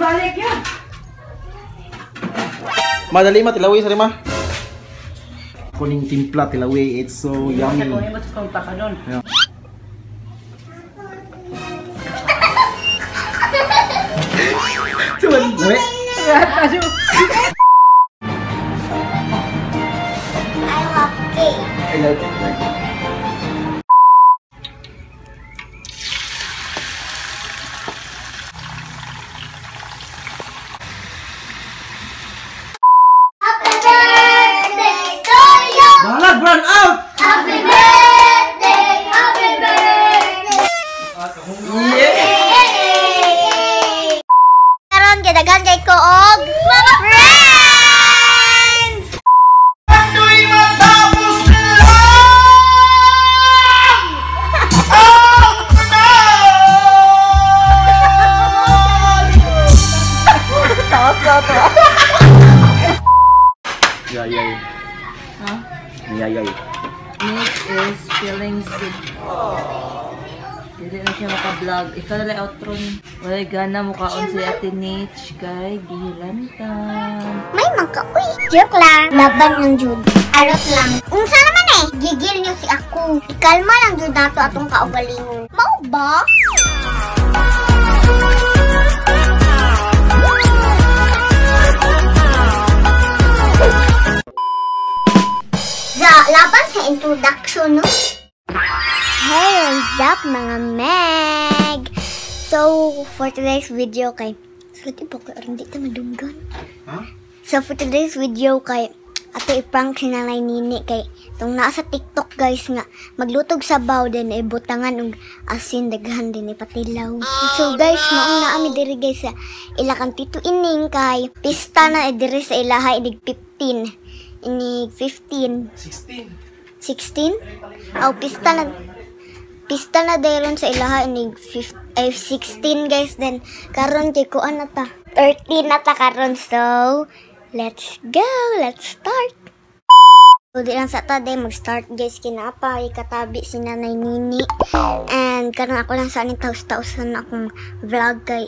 balik yan. Madali ma, tilawi sa lima. Kuning timpla, tilawi. It's so yummy. Kunin mo sa kumpa ka doon. Yeah. Cuman, nabi? I love cake. I love it. Happy birthday to you. Balag, run out! Happy birthday, happy birthday. Yay! Karon kadagan kay ko og mga friends. Pandoy matapos na lang! Oh, no! Yay. Huh? Yay. Nick is feeling sick. Hindi na siya maka-vlog. Ikaw na lang outro niya. Wala gana mukhaon si Ate Nitch kay gihilantan. May uy. Joke lang. Laban ng Jud. Arot lang. Unsa naman gigil niyo si ako. Ikalma lang Jud nato atong kaugalingon. Mao ba? Laban sa introduction, no? Hey, what's up mga Meg? So, for today's video kay... Sorry po ko, hindi ka madunggan. Huh? So, for today's video kay... Ato iprank si Nanay Nini kay... Itong nasa TikTok guys nga, maglutog sabaw din, butangan ng asin, daghan din, patilaw. So guys, maong naami diri guys sa ilakang Tito Ining kay... Pista na diri sa ilaha, inig 15. Inig 15. 16? Oh, pista na dayron sa ilaha inig 16 guys. Then karon kay kuan na ta 13 na ta karon. So let's go, let's start. So di lang sa ta day mag-start guys, kinapa ikatabi si Nanay Nini. And karon ako lang sa aning taus-tausan akong vlog kay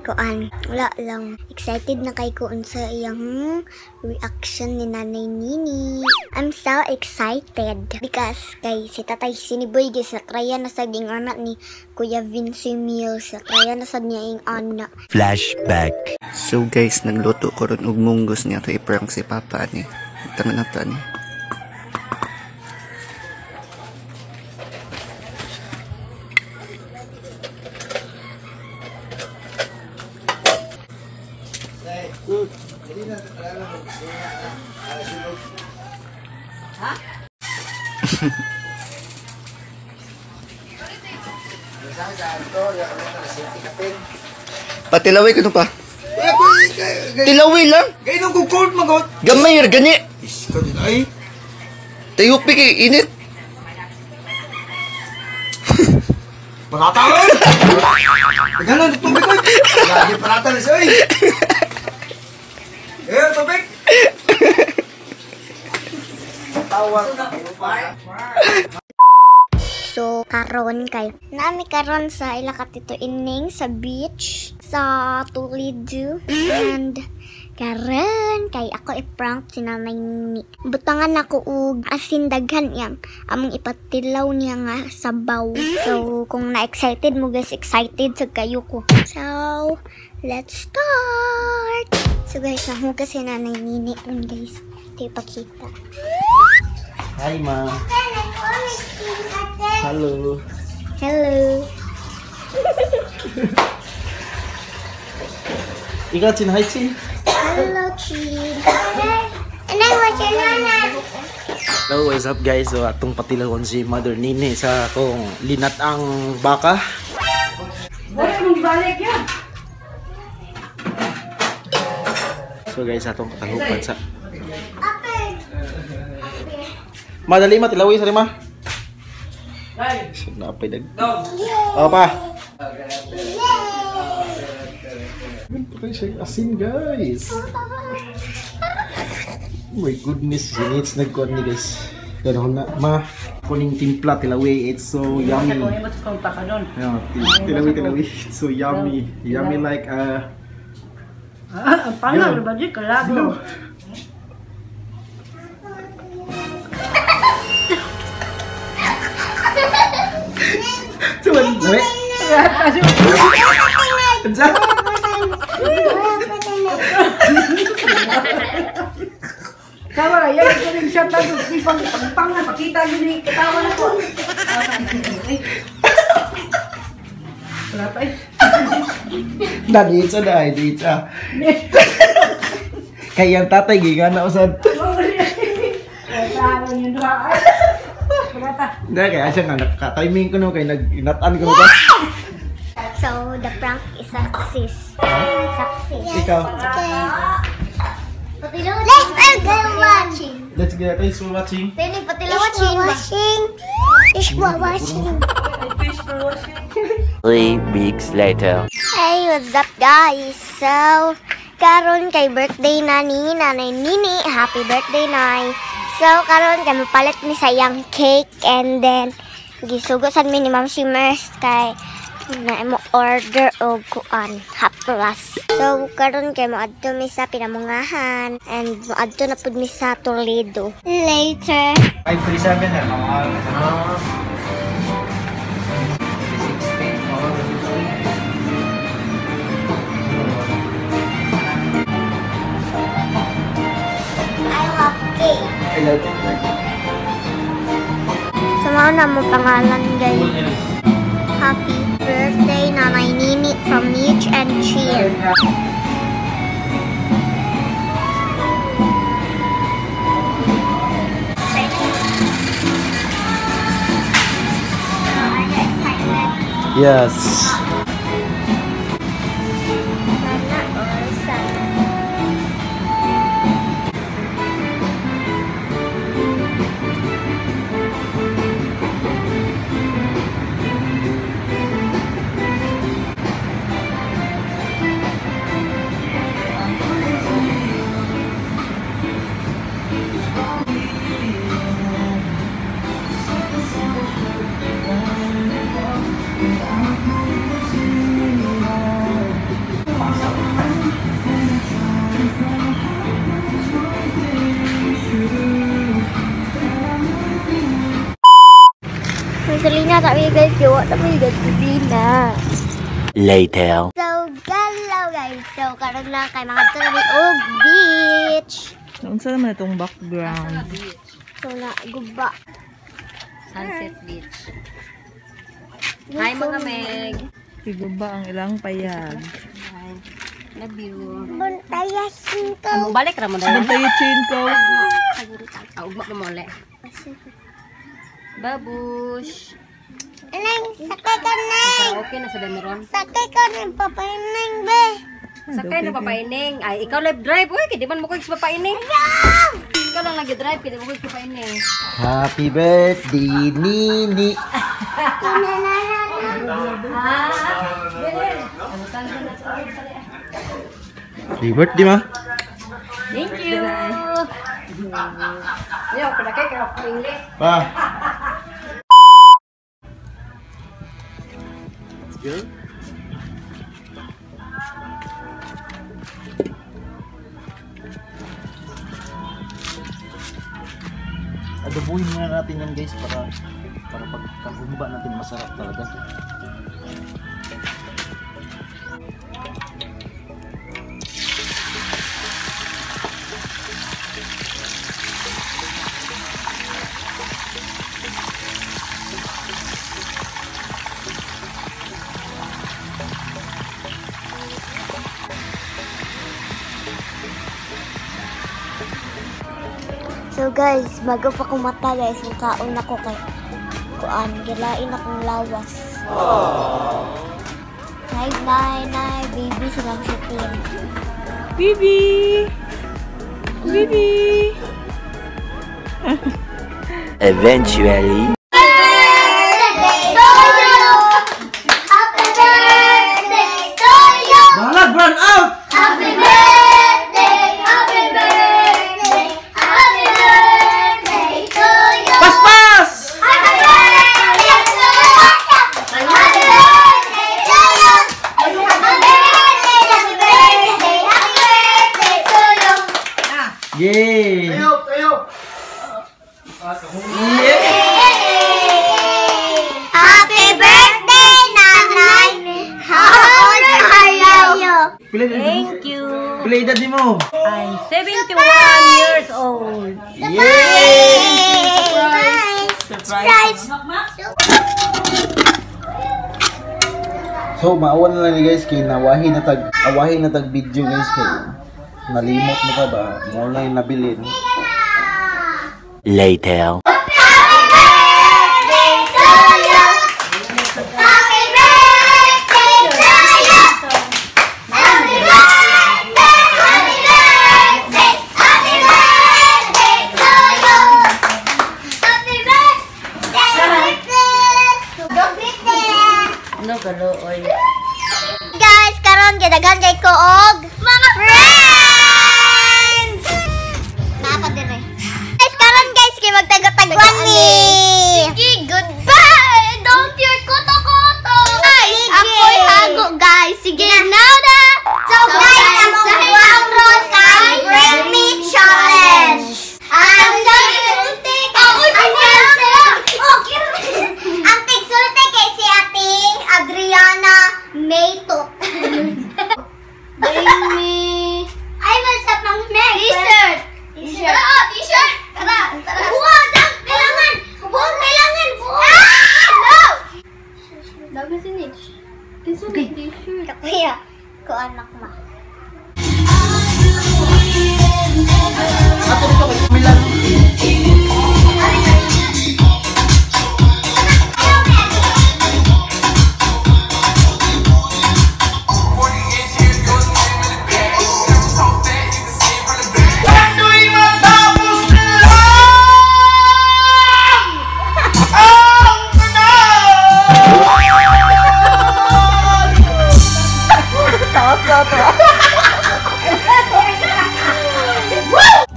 kuan, wala lang. Excited na kay kuan sa iyang reaction ni Nanay Nini. I'm so excited because kay si Tatay Siniboy guys, nakraya na sa ding anak ni Kuya Vince Mills. Nakraya na sa niya ing anak. Flashback. So guys, nagluto ko ron og munggos niya to iprank si Papa ni. Tangan na ta ni. Ha? Patilaway ko no pa. Tilaway lang. Gaya nung kukult magot. Gamay gani. Iska din ay. Tayupi kay init. Parata ko! Gano'n, tubig ko! Lagi parata na siya eh! Tubig! Tawag! So karon kay nami karon sa ila ka Tito Ining sa beach sa Tulidu. And karon kay ako i-prank si Nanay Nini. Butangan ako og asin daghan yang among ipatilaw niya nga sabaw. So kung na-excited mo guys, excited sa kayo ko. So let's start. So guys, nahugas si Nanay Nini ron guys. Ito ipakita. Hi ma. Halo. Hello. Ikaw Chin, hi Chin. Hello, Chin. And then what's your name? Hello, what's up guys? So atong patilawon si Mother Nini sa akong linat ang baka. Wala mong balik yan. So guys, atong katahupan sa madali ma, tilawi sa lima. So, napay dag. O pa. Patay siya asin guys. Oh my goodness, sinits nagkuhan ni guys. Pero na, ma, kuning timpla, tilawi, it's so yummy. Kunin mo sa kumpa ka doon. Yeah, tilawi, it's so yummy. Yummy like Ang pangal, ba di kalabo? Cuman, nawe. Kenca. Kawa na, yan ito rin siya tayo. Pang-pangal, pakita yun eh. Katawa na po. Wala pa eh. Dito na, dito. Kaya ang tatay, giga na usad. Katawa yun doon. Wala pa. Hindi, kaya siya nga, nakatiming ko no, kaya nag-inataan ko no ba? So, the prank is success. Success. Ikaw. Let's go watching. Let's go, thanks for watching. Tini patila watching. Fish watching. 3 weeks later. Hey, what's up guys? So, karon kay birthday na ni Nanay Nini. Happy birthday, Nay. So, karon kay mapalit ni sayang cake and then gisugosan mi ni Ma'am Shimmers kay na mo order og kuan hapras. So, karon kay mo adto mi sa pinamungahan and mo adto na pud mi sa Toledo. Later. 537 na, mga I love cake. I love it. So, mao na mo pangalan guys. Happy birthday, Nanay Nini from Mitch and Cheer. Are you excited? Yes. Sana or sana? Selina tak boleh guys, jawab tak boleh guys, Selina. Later. So, galaw guys. So, karon na kay mga tuli og beach. Unsa naman itong background? So, na guba. Sunset Beach. Hi mga Meg. Iguba ang ilang payag. Love you. Buntayasin ko. Ano balik ra mo dahil? Tayo chain ko. Ugma na mo ulit. Babush. Neng, sakay ka neng. Okay na sa Demeron. Sakay ka neng, papaining be. Sakay na papaining. Ay, ikaw live drive. Uy, di man mo ko sa papaining. Ikaw lang nag-drive, kaya mo ko sa papaining. Happy birthday, Nini. Happy birthday, ma. Thank you. Yo, pinakay ka ako English. Pa. Let's go. Adobuhin muna natin yan guys para pagkahumba natin masarap talaga. So guys, bago pa kumata guys, magkaon ako kay kuan, gilain akong lawas. Nay, baby, silang shooting. Bibi! Bibi! Eventually. Balag, run out! Happy birthday, happy birthday, happy birthday to you. Pas! Happy birthday to you. Happy birthday to you. Happy birthday, happy birthday, happy Yay! Happy birthday, Nanay! Happy Thank you. Pila edad ni mo? I'm 71 years old. Surprise. So, maawan na lang ni guys kay awahin na tag video guys kay nalimot mo pa ba? Mo na yung nabilin. Later. Ano kaluoy? Guys, karon gidaghan kay ko og mga friends. Napadire. Guys, karon guys kay magtagotagwan ni. Sige, goodbye. Don't your koto-koto. Guys, ako'y hago guys. Sige, now na. So guys, ang magwawron kay Bring Me Challenge. Ang tigsulti ang tigsulti kay si Ate Adriana Mayto. Bring me. Ay, basta pang t-shirt. T-shirt. T-shirt. Tara. Buwan, kailangan. Buwan, kailangan. No! Dapat si Nitch. T-shirt. Kaya, ko anak ma. Ato dito kay Milan.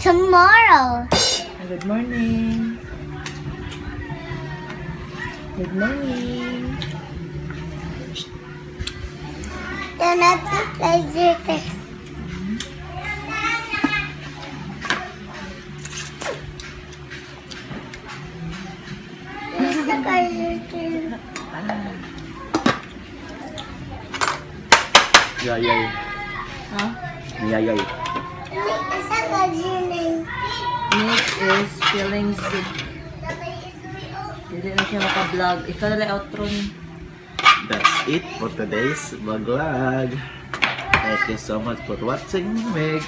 Tomorrow. Good morning. Good morning. Yay. Huh? Yay. Nick is feeling sick. Hindi na siya maka-vlog. Ikaw na lang outro niya. That's it for today's vlog. Thank you so much for watching me.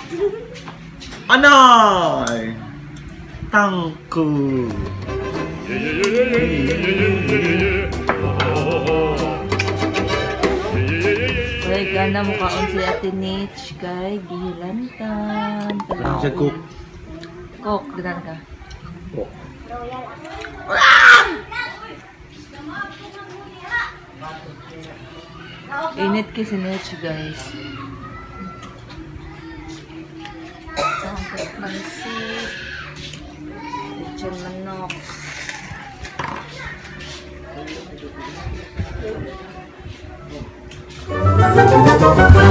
Anoy! Tangku! Kaya gana mukhaon si Ate Nitch kay gihilantan. Ano siya cook? Cook, dinan ka. Cook. Init ki si Nitch, guys. Sangkot mansit. Lechon manok. Thank you.